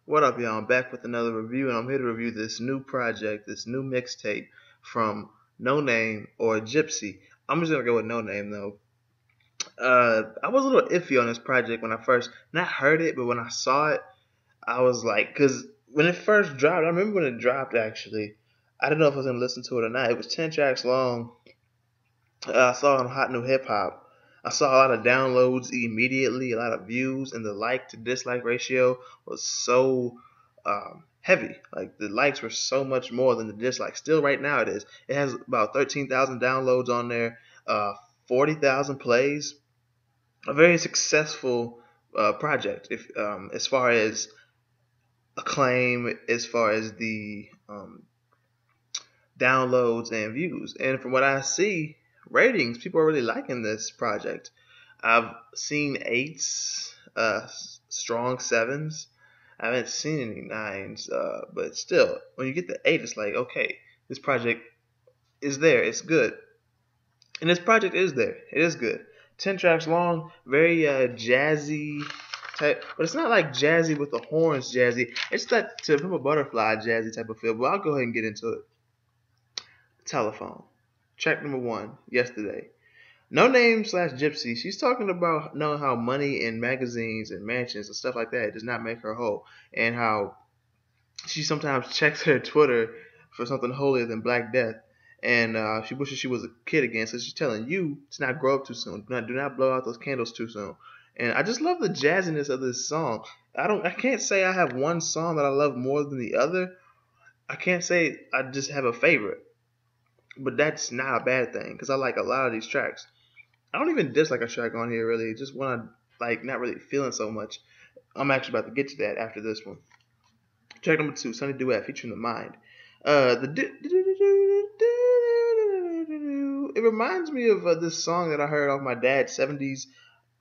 What up, y'all? I'm back with another review, and I'm here to review this new project, this new mixtape from Noname or Gypsy. I'm just gonna go with Noname though. I was a little iffy on this project when I first not heard it, but when I saw it, I was like, because when it first dropped, I remember when it dropped actually. I didn't know if I was gonna listen to it or not. It was 10 tracks long. I saw it on Hot New Hip Hop. I saw a lot of downloads immediately, a lot of views, and the like to dislike ratio was so heavy. Like the likes were so much more than the dislikes. Still, right now it is. It has about 13,000 downloads on there, 40,000 plays. A very successful project, if as far as acclaim, as far as the downloads and views. And from what I see, ratings, people are really liking this project. I've seen eights, strong sevens. I haven't seen any nines, but still, when you get the eight, it's like, okay, this project is there. It's good. And this project is there. It is good. 10 tracks long, very jazzy type, but it's not like jazzy with the horns jazzy. It's that To Pimp a Butterfly jazzy type of feel, but I'll go ahead and get into it. Telefone. Track number one, Yesterday. Noname slash Gypsy, she's talking about knowing how money in magazines and mansions and stuff like that does not make her whole, and how she sometimes checks her Twitter for something holier than Black Death, and she wishes she was a kid again. So she's telling you to not grow up too soon, do not blow out those candles too soon. And I just love the jazziness of this song. I can't say I have one song that I love more than the other. I can't say I just have a favorite, but that's not a bad thing because I like a lot of these tracks. I don't even dislike a track on here really. Just when I like not really feeling so much. I'm actually about to get to that after this one. Track number two, Sunny Duet featuring The Mind. It reminds me of this song that I heard off my dad's 70s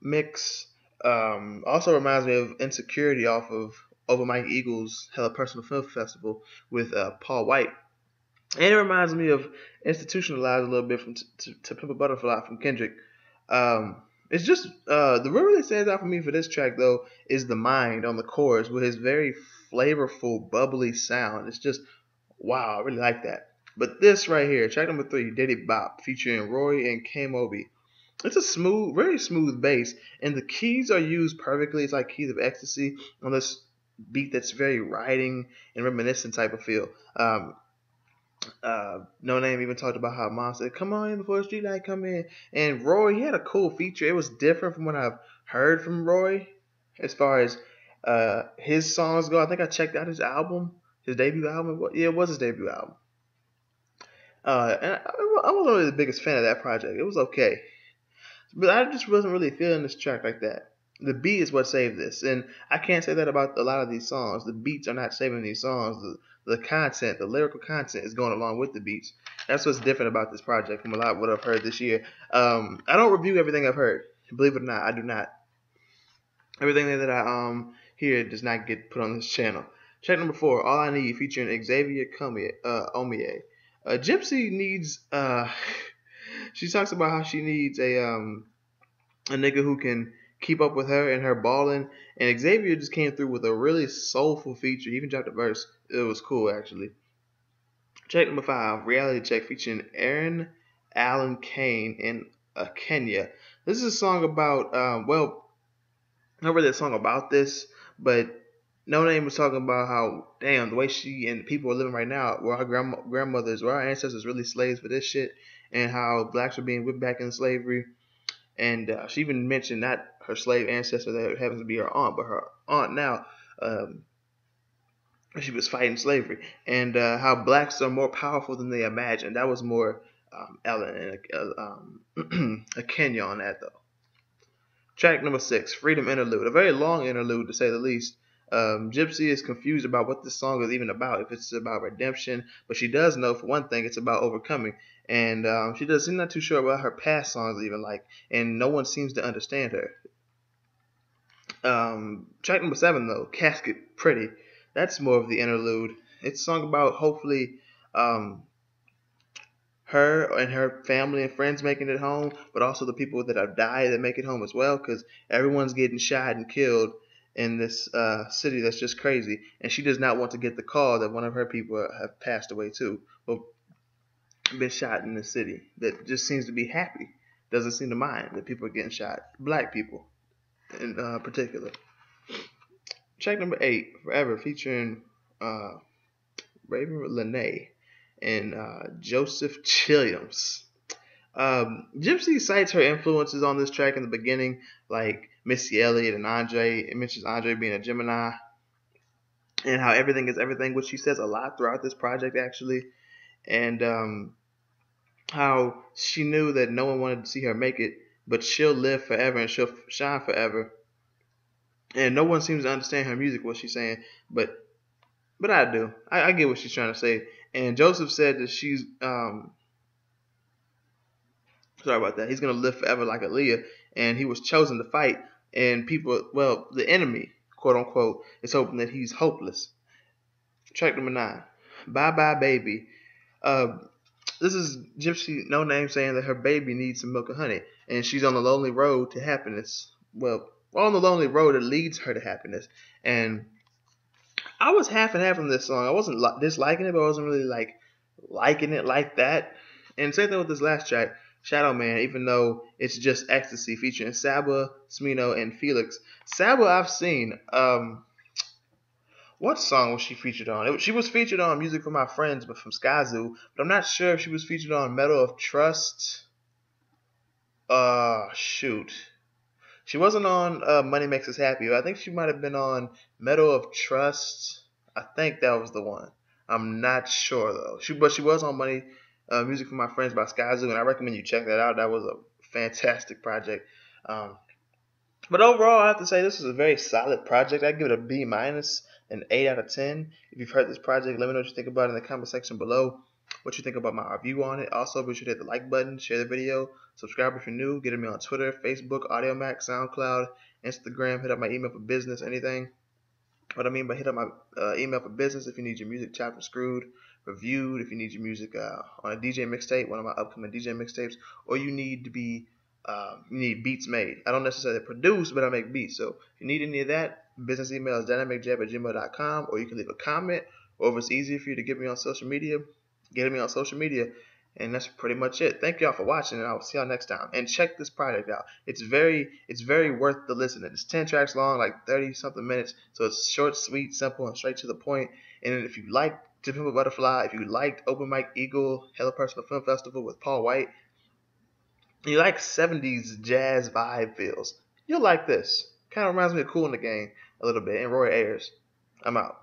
mix. Also reminds me of Insecurity off of Over Mike Eagle's Hella Personal Film Festival with Paul White. And it reminds me of Institutionalized a little bit from To Pimp a Butterfly from Kendrick. It's just the what really stands out for me for this track though is The Mind on the chorus with his very flavorful, bubbly sound. It's just wow, I really like that. But this right here, track number three, Diddy Bop, featuring Roy and K Moby. It's a smooth, very smooth bass, and the keys are used perfectly. It's like keys of ecstasy on this beat that's very riding and reminiscent type of feel. Noname even talked about how Mom said, "Come on in before the street light come in." And Roy, he had a cool feature. It was different from what I've heard from Roy as far as his songs go. I think I checked out his album, his debut album. Yeah, it was his debut album. And I wasn't really the biggest fan of that project. It was okay, but I just wasn't really feeling this track like that. The beat is what saved this, and I can't say that about a lot of these songs. The beats are not saving these songs. The content, the lyrical content, is going along with the beats. That's what's different about this project from a lot of what I've heard this year. I don't review everything I've heard. Believe it or not, I do not. Everything that I hear does not get put on this channel. Track number four, All I Need, featuring Xavier Omie. Gypsy needs. She talks about how she needs a nigga who can keep up with her and her balling. And Xavier just came through with a really soulful feature. He even dropped a verse. It was cool, actually. Track number five, Reality Check, featuring Aaron Allen Kane in Kenya. This is a song about, not really a song about this, but Noname was talking about how, damn, the way she and people are living right now, where our grandmothers, where our ancestors really slaves for this shit, and how blacks are being whipped back in slavery. And she even mentioned not her slave ancestor that happens to be her aunt, but her aunt now. She was fighting slavery, and how blacks are more powerful than they imagine. That was more Ellen and a Kenya on that though. Track number six, Freedom Interlude, a very long interlude to say the least. Gypsy is confused about what this song is even about, if it's about redemption, but she does know for one thing it's about overcoming, and she's not too sure about her past songs even like, and no one seems to understand her. Track number seven though, Casket Pretty, that's more of the interlude. It's a song about hopefully her and her family and friends making it home, but also the people that have died that make it home as well, because everyone's getting shot and killed, in this city that's just crazy, and she does not want to get the call that one of her people have passed away too, or been shot in the city. That just seems to be happy, doesn't seem to mind that people are getting shot, black people in particular. Track number 8, Forever, featuring Raven Lene and Joseph Chilliams. Gypsy cites her influences on this track in the beginning, like Missy Elliott and Andre. It mentions Andre being a Gemini, and how everything is everything, which she says a lot throughout this project, actually. And how she knew that no one wanted to see her make it, but she'll live forever and she'll shine forever. And no one seems to understand her music, what she's saying, but I do. I get what she's trying to say. And Joseph said that she's sorry about that. He's gonna live forever like Aaliyah, and he was chosen to fight. And people, well, the enemy, quote unquote, is hoping that he's hopeless. Track number 9, Bye Bye Baby. This is Gypsy Noname saying that her baby needs some milk and honey, and she's on the lonely road to happiness. Well, on the lonely road that leads her to happiness. And I was half and half on this song. I wasn't disliking it, but I wasn't really like liking it like that. And same thing with this last track, Shadow Man, even though it's just ecstasy, featuring Saba, Smino, and Felix. Saba I've seen. What song was she featured on? She was featured on Music for My Friends, but from Skyzoo. But I'm not sure if she was featured on Metal of Trust. Shoot. She wasn't on Money Makes Us Happy. I think she might have been on Metal of Trust. I think that was the one. I'm not sure though. But she was on Music for My Friends by Skyzoo, and I recommend you check that out. That was a fantastic project. But overall, I have to say this is a very solid project. I give it a B minus, an 8 out of 10. If you've heard this project, let me know what you think about it in the comment section below. What you think about my review on it. Also, be sure to hit the like button, share the video, subscribe if you're new, get me on Twitter, Facebook, AudioMac, SoundCloud, Instagram, hit up my email for business, anything. What I mean by hit up my email for business if you need your music chopped and screwed, reviewed, if you need your music on a DJ mixtape, one of my upcoming DJ mixtapes, or you need to be you need beats made. I don't necessarily produce, but I make beats. So if you need any of that, business email is DynamicJAB@gmail.com, or you can leave a comment, or if it's easier for you to get me on social media, get me on social media. And that's pretty much it. Thank y'all for watching, and I'll see y'all next time. And check this project out. It's very worth the listening. It's 10 tracks long, like 30-something minutes. So it's short, sweet, simple, and straight to the point. And if you like To Pimp a Butterfly, if you liked Open Mike Eagle, Hello Personal Film Festival with Paul White, you like 70s jazz vibe feels, you'll like this. Kind of reminds me of Kool in the Gang a little bit, and Roy Ayers. I'm out.